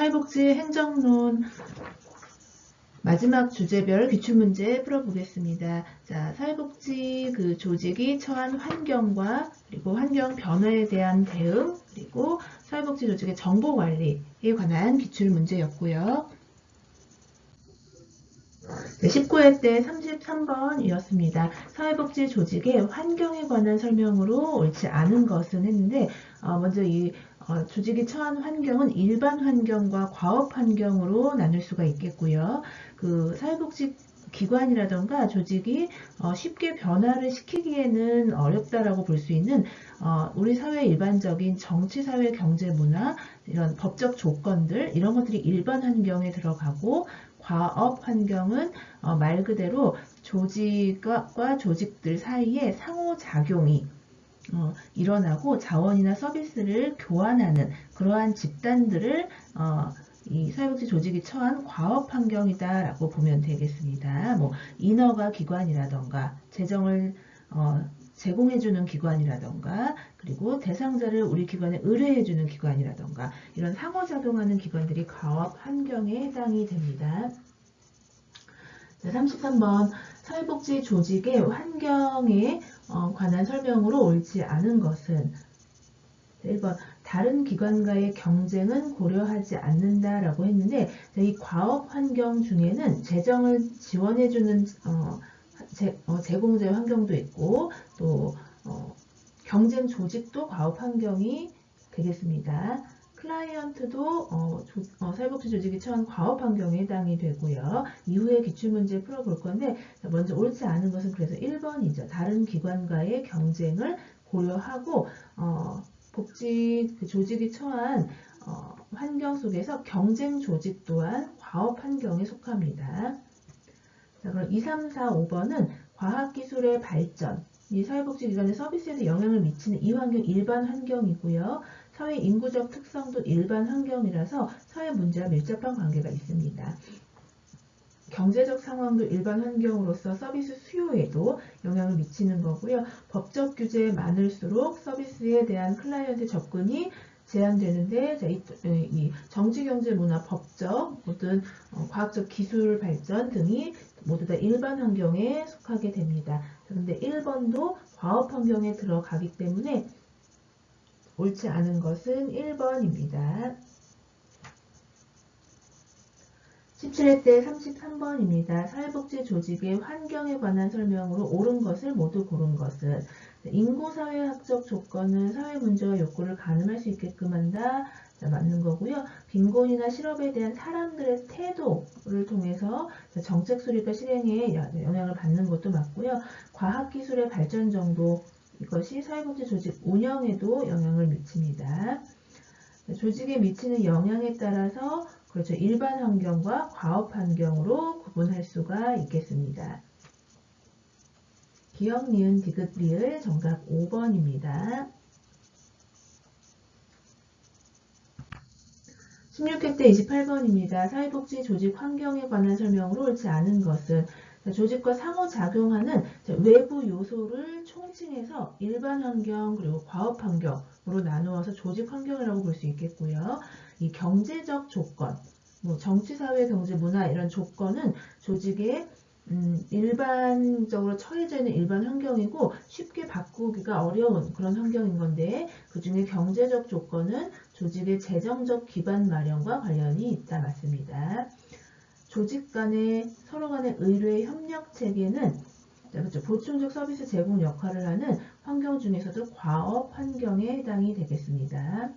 사회복지 행정론 마지막 주제별 기출문제 풀어보겠습니다. 자, 사회복지 조직이 처한 환경과 그리고 환경 변화에 대한 대응, 그리고 사회복지 조직의 정보 관리에 관한 기출문제였고요. 19회 때 33번이었습니다. 사회복지 조직의 환경에 관한 설명으로 옳지 않은 것은 했는데 먼저 이 조직이 처한 환경은 일반 환경과 과업 환경으로 나눌 수가 있겠고요. 사회복지 기관이라던가 조직이 쉽게 변화를 시키기에는 어렵다라고 볼 수 있는 우리 사회 일반적인 정치, 사회, 경제, 문화 이런 법적 조건들 이런 것들이 일반 환경에 들어가고 과업 환경은 말 그대로 조직과 조직들 사이에 상호작용이 일어나고 자원이나 서비스를 교환하는 그러한 집단들을 이 사회복지 조직이 처한 과업 환경이다라고 보면 되겠습니다. 뭐 인허가 기관이라던가 재정을 제공해주는 기관이라던가 그리고 대상자를 우리 기관에 의뢰해주는 기관이라던가 이런 상호작용하는 기관들이 과업 환경에 해당이 됩니다. 자, 33번 사회복지 조직의 환경에 관한 설명으로 옳지 않은 것은 1번 다른 기관과의 경쟁은 고려하지 않는다라고 했는데 이 과업 환경 중에는 재정을 지원해주는 제공자의 환경도 있고 또 경쟁 조직도 과업 환경이 되겠습니다. 클라이언트도 사회복지 조직이 처한 과업 환경에 해당이 되고요. 이후에 기출문제 풀어볼 건데 먼저 옳지 않은 것은 그래서 1번이죠. 다른 기관과의 경쟁을 고려하고 복지 조직이 처한 환경 속에서 경쟁 조직 또한 과업 환경에 속합니다. 자, 그럼 2, 3, 4, 5번은 과학기술의 발전, 이 사회복지기관의 서비스에도 영향을 미치는 이 환경 일반 환경이고요. 사회 인구적 특성도 일반 환경이라서 사회 문제와 밀접한 관계가 있습니다. 경제적 상황도 일반 환경으로서 서비스 수요에도 영향을 미치는 거고요. 법적 규제에 많을수록 서비스에 대한 클라이언트 접근이 제한되는데 이 정치, 경제, 문화, 법적, 모든 과학적 기술 발전 등이 모두 다 일반 환경에 속하게 됩니다. 그런데 1번도 과업 환경에 들어가기 때문에 옳지 않은 것은 1번입니다. 17회 때 33번입니다. 사회복지 조직의 환경에 관한 설명으로 옳은 것을 모두 고른 것은 인구사회학적 조건은 사회문제와 욕구를 가늠할 수 있게끔 한다. 자, 맞는 거고요. 빈곤이나 실업에 대한 사람들의 태도를 통해서 정책 수립과 실행에 영향을 받는 것도 맞고요. 과학기술의 발전 정도 이것이 사회복지 조직 운영에도 영향을 미칩니다. 조직에 미치는 영향에 따라서 그렇죠. 일반 환경과 과업 환경으로 구분할 수가 있겠습니다. 기역, 니은, 디귿, 리을 정답 5번입니다. 16회 때 28번입니다. 사회복지 조직 환경에 관한 설명으로 옳지 않은 것은 조직과 상호작용하는 외부 요소를 총칭해서 일반 환경 그리고 과업 환경으로 나누어서 조직 환경이라고 볼 수 있겠고요. 이 경제적 조건, 뭐 정치, 사회, 경제, 문화 이런 조건은 조직의 일반적으로 처해져 있는 일반 환경이고 쉽게 바꾸기가 어려운 그런 환경인 건데 그 중에 경제적 조건은 조직의 재정적 기반 마련과 관련이 있다 맞습니다. 조직 간의 서로 간의 의뢰 협력 체계는 그렇죠. 보충적 서비스 제공 역할을 하는 환경 중에서도 과업 환경에 해당이 되겠습니다.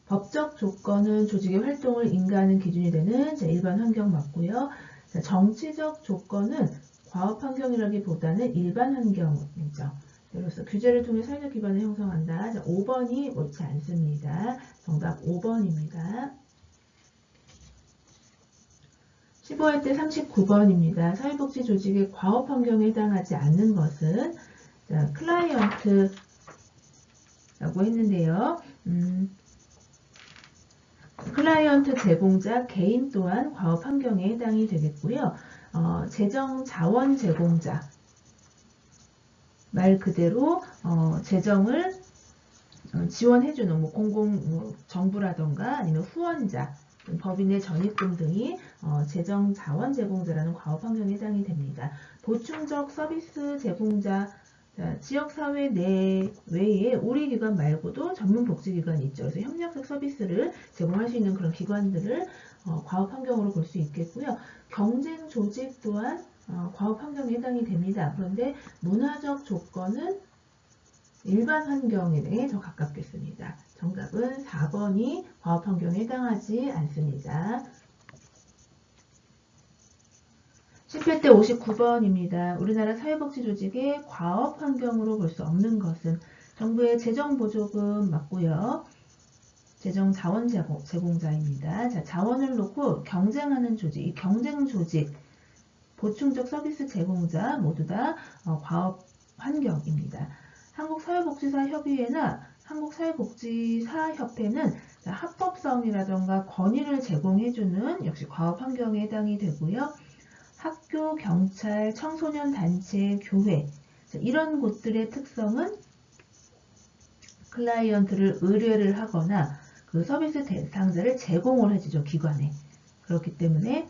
법적 조건은 조직의 활동을 인가하는 기준이 되는 일반 환경 맞고요. 정치적 조건은 과업 환경이라기보다는 일반 환경이죠. 그래서 규제를 통해 사회적 기반을 형성한다. 5번이 옳지 않습니다. 정답 5번입니다. 15회 때 39번입니다. 사회복지 조직의 과업 환경에 해당하지 않는 것은 클라이언트라고 했는데요. 클라이언트 제공자 개인 또한 과업 환경에 해당이 되겠고요. 재정 자원 제공자 말 그대로 재정을 지원해주는 정부라던가 아니면 후원자, 법인의 전입금 등이 재정 자원 제공자라는 과업 환경에 해당이 됩니다. 보충적 서비스 제공자, 지역사회 내외에 우리 기관 말고도 전문 복지기관이 있죠. 그래서 협력적 서비스를 제공할 수 있는 그런 기관들을 과업 환경으로 볼 수 있겠고요. 경쟁 조직 또한 과업 환경에 해당이 됩니다. 그런데 문화적 조건은 일반 환경에 더 가깝겠습니다. 정답은 4번이 과업 환경에 해당하지 않습니다. 18대 59번입니다. 우리나라 사회복지조직의 과업 환경으로 볼 수 없는 것은 정부의 재정보조금 맞고요. 재정 자원 제공자입니다. 자, 자원을 놓고 경쟁하는 조직, 이 경쟁 조직, 보충적 서비스 제공자 모두 다 과업 환경입니다. 한국사회복지사협의회나 한국사회복지사협회는 합법성이라던가 권위를 제공해주는 역시 과업 환경에 해당이 되고요. 학교, 경찰, 청소년 단체, 교회 이런 곳들의 특성은 클라이언트를 의뢰를 하거나 그 서비스 대상자를 제공을 해주죠. 기관에. 그렇기 때문에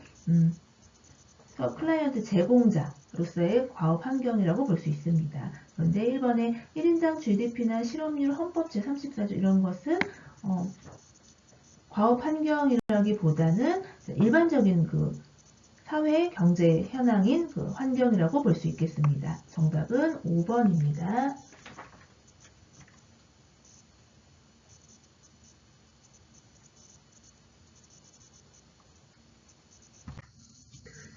클라이언트 제공자로서의 과업 환경이라고 볼 수 있습니다. 그런데 1번에 1인당 GDP나 실업률, 헌법 제34조 이런 것은 과업 환경이라기보다는 일반적인 그 사회 경제 현황인 그 환경이라고 볼 수 있겠습니다. 정답은 5번입니다.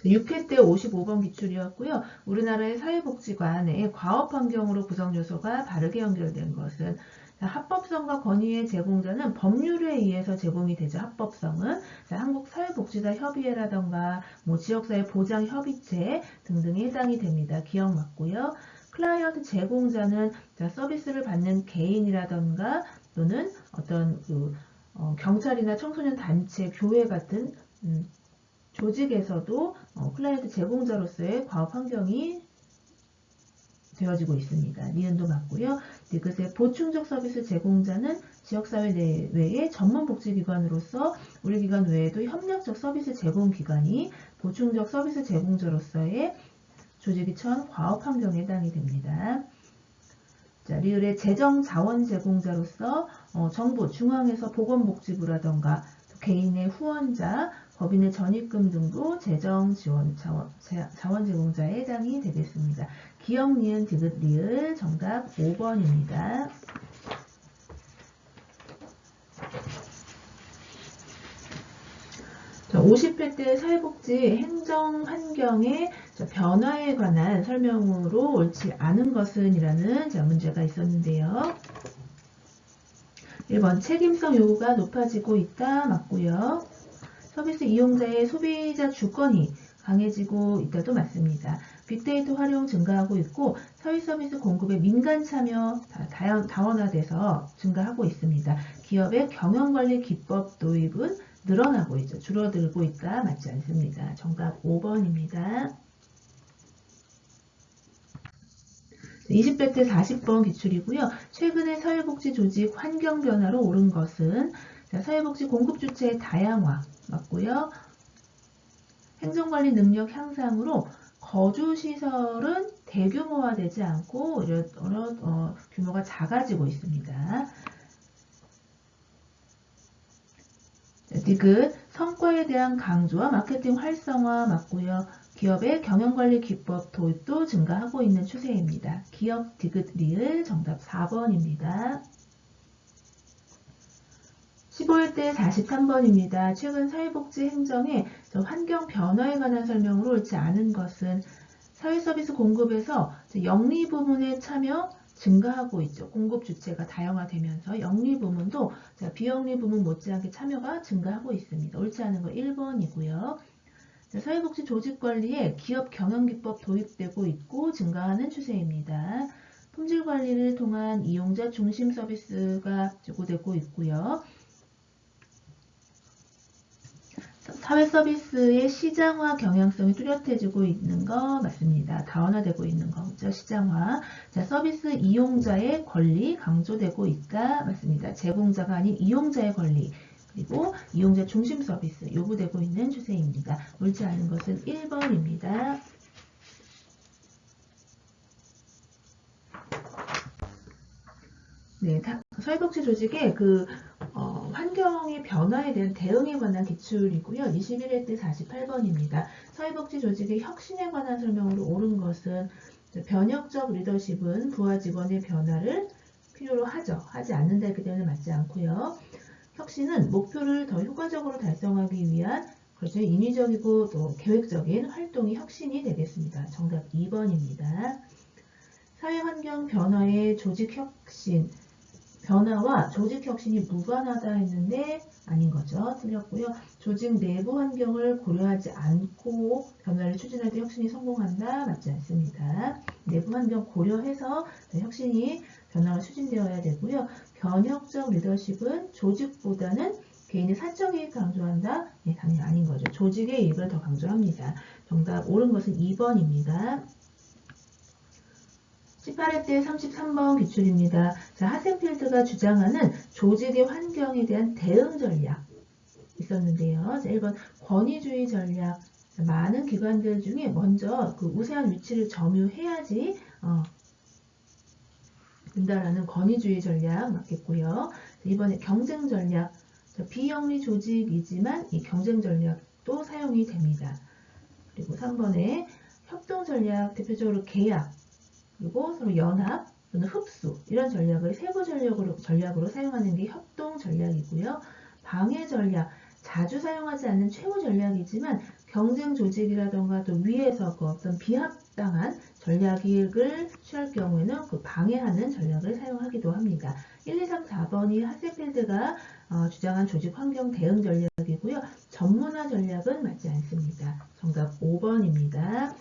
6회 때 55번 기출이었고요. 우리나라의 사회복지관의 과업 환경으로 구성 요소가 바르게 연결된 것은 합법성과 권위의 제공자는 법률에 의해서 제공이 되죠. 합법성은 한국사회복지사협의회라던가 지역사회 보장협의체 등등에 해당이 됩니다. 기억 맞고요. 클라이언트 제공자는 서비스를 받는 개인이라던가 또는 어떤 경찰이나 청소년 단체, 교회 같은 조직에서도 클라이언트 제공자로서의 과업 환경이 되어지고 있습니다. 니은도 맞고요. 디귿의 보충적 서비스 제공자는 지역사회 내외의 전문복지기관으로서 우리 기관 외에도 협력적 서비스 제공기관이 보충적 서비스 제공자로서의 조직이 처한 과업 환경에 해당이 됩니다. 자, 리을의 재정 자원 제공자로서 정부, 중앙에서 보건복지부라던가 개인의 후원자, 법인의 전입금 등도 재정 지원 자원 제공자에 해당이 되겠습니다. 기억, 니은, 디귿, 리을 정답 5번입니다. 자, 50회 때 사회복지 행정 환경의 변화에 관한 설명으로 옳지 않은 것은 이라는 문제가 있었는데요. 1번 책임성 요구가 높아지고 있다 맞고요. 서비스 이용자의 소비자 주권이 강해지고 있다도 맞습니다. 빅데이터 활용 증가하고 있고 사회 서비스 공급의 민간 참여 다원화돼서 증가하고 있습니다. 기업의 경영관리 기법 도입은 늘어나고 있죠. 줄어들고 있다 맞지 않습니다. 정답 5번입니다. 20대 때 40번 기출이고요. 최근에 사회복지 조직 환경 변화로 오른 것은 사회복지 공급 주체의 다양화 맞고요. 행정관리 능력 향상으로 거주시설은 대규모화되지 않고 오히려 규모가 작아지고 있습니다. 디귿 성과에 대한 강조와 마케팅 활성화 맞고요. 기업의 경영관리 기법 도입도 증가하고 있는 추세입니다. 기업 디귿 리을 정답 4번입니다. 15회 때 43번입니다. 최근 사회복지 행정의 환경 변화에 관한 설명으로 옳지 않은 것은 사회서비스 공급에서 영리 부문의 참여 증가하고 있죠. 공급 주체가 다양화되면서 영리 부문도 비영리 부문 못지않게 참여가 증가하고 있습니다. 옳지 않은 거 1번이고요. 사회복지 조직관리에 기업 경영기법 도입되고 있고 증가하는 추세입니다. 품질관리를 통한 이용자 중심 서비스가 제고되고 있고요. 사회 서비스의 시장화 경향성이 뚜렷해지고 있는 거 맞습니다. 다원화되고 있는 거죠. 시장화. 자, 서비스 이용자의 권리 강조되고 있다. 맞습니다. 제공자가 아닌 이용자의 권리. 그리고 이용자 중심 서비스 요구되고 있는 추세입니다. 옳지 않은 것은 1번입니다. 네, 사회복지 조직의 환경의 변화에 대한 대응에 관한 기출이고요. 21회 때 48번입니다. 사회복지 조직의 혁신에 관한 설명으로 옳은 것은 변혁적 리더십은 부하 직원의 변화를 필요로 하죠. 하지 않는다 했기 때문에 맞지 않고요. 혁신은 목표를 더 효과적으로 달성하기 위한 그렇죠. 인위적이고 또 계획적인 활동이 혁신이 되겠습니다. 정답 2번입니다. 사회환경 변화의 조직혁신 변화와 조직혁신이 무관하다 했는데 아닌 거죠. 틀렸고요. 조직 내부 환경을 고려하지 않고 변화를 추진할 때 혁신이 성공한다. 맞지 않습니다. 내부 환경 고려해서 혁신이 변화가 추진되어야 되고요. 변혁적 리더십은 조직보다는 개인의 사적 이익 강조한다? 네, 당연히 아닌 거죠. 조직의 이익을 더 강조합니다. 정답 옳은 것은 2번입니다. 18회 때 33번 기출입니다. 자, 하센필드가 주장하는 조직의 환경에 대한 대응 전략 있었는데요. 자, 1번 권위주의 전략. 많은 기관들 중에 먼저 그 우세한 위치를 점유해야지 된다라는 권위주의 전략 맞겠고요. 이번에 경쟁 전략. 비영리 조직이지만 이 경쟁 전략도 사용이 됩니다. 그리고 3번에 협동 전략, 대표적으로 계약, 그리고 서로 연합 또는 흡수 이런 전략을 세부 전략으로 사용하는 게 협동 전략이고요. 방해 전략, 자주 사용하지 않는 최후 전략이지만 경쟁 조직이라던가 또 위에서 그 어떤 비합당한 전략을 취할 경우에는 그 방해하는 전략을 사용하기도 합니다. 1, 2, 3, 4번이 하센필드가 주장한 조직 환경 대응 전략이고요. 전문화 전략은 맞지 않습니다. 정답 5번입니다.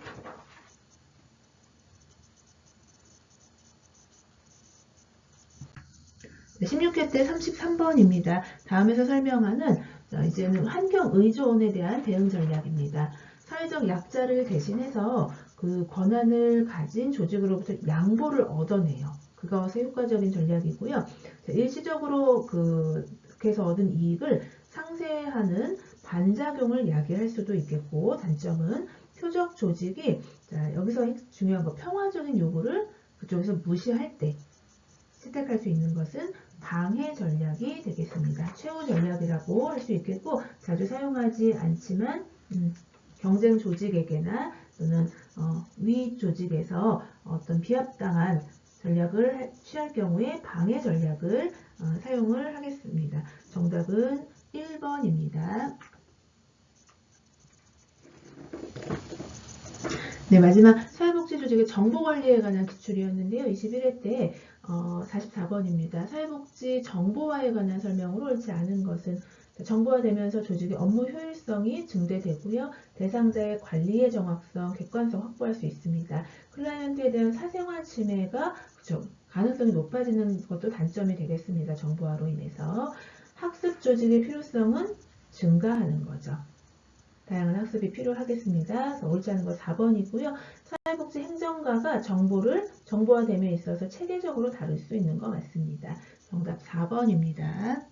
네, 16회 때 33번입니다. 다음에서 설명하는 이제는 환경 의존에 대한 대응 전략입니다. 사회적 약자를 대신해서 그 권한을 가진 조직으로부터 양보를 얻어내요. 그것의 효과적인 전략이고요. 일시적으로 그렇게서 얻은 이익을 상쇄하는 반작용을 야기할 수도 있겠고, 단점은 표적 조직이 여기서 중요한 거 평화적인 요구를 그쪽에서 무시할 때 채택할 수 있는 것은 방해 전략이 되겠습니다. 최후 전략이라고 할 수 있겠고 자주 사용하지 않지만 경쟁 조직에게나 또는 위 조직에서 어떤 비합당한 전략을 취할 경우에 방해 전략을 사용을 하겠습니다. 정답은 1번입니다. 네, 마지막 사회복지조직의 정보관리에 관한 기출이었는데요. 21회 때 44번입니다. 사회복지 정보화에 관한 설명으로 옳지 않은 것은 정보화되면서 조직의 업무 효율성이 증대되고요. 대상자의 관리의 정확성, 객관성 확보할 수 있습니다. 클라이언트에 대한 사생활 침해가 가능성이 높아지는 것도 단점이 되겠습니다. 정보화로 인해서. 학습 조직의 필요성은 증가하는 거죠. 다양한 학습이 필요하겠습니다. 옳지 않은 거 4번이고요. 사회복지 행정가가 정보화됨에 있어서 체계적으로 다룰 수 있는 거 맞습니다. 정답 4번입니다.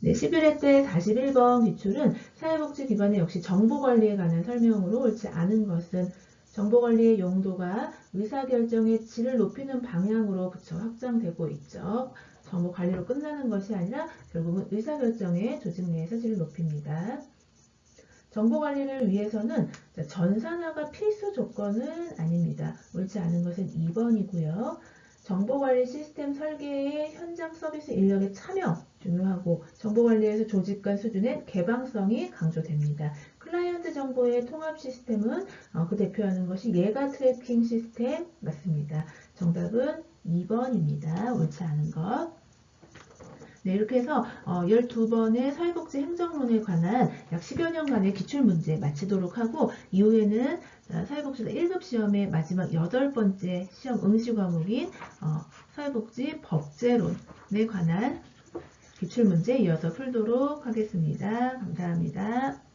네, 11회 때 41번 기출은 사회복지기관의 역시 정보관리에 관한 설명으로 옳지 않은 것은 정보관리의 용도가 의사결정의 질을 높이는 방향으로 확장되고 있죠. 정보관리로 끝나는 것이 아니라 결국은 의사결정의 조직 내에서 질을 높입니다. 정보관리를 위해서는 전산화가 필수 조건은 아닙니다. 옳지 않은 것은 2번이고요. 정보관리 시스템 설계의 현장 서비스 인력의 참여 중요하고 정보관리에서 조직 간 수준의 개방성이 강조됩니다. 클라이언트 정보의 통합 시스템은 그 대표하는 것이 예가 트래킹 시스템 맞습니다. 정답은 2번입니다. 옳지 않은 것. 네, 이렇게 해서 12번의 사회복지 행정론에 관한 약 10여 년간의 기출문제 마치도록 하고 이후에는 사회복지사 1급 시험의 마지막 8번째 시험 응시 과목인 사회복지 법제론에 관한 기출문제 이어서 풀도록 하겠습니다. 감사합니다.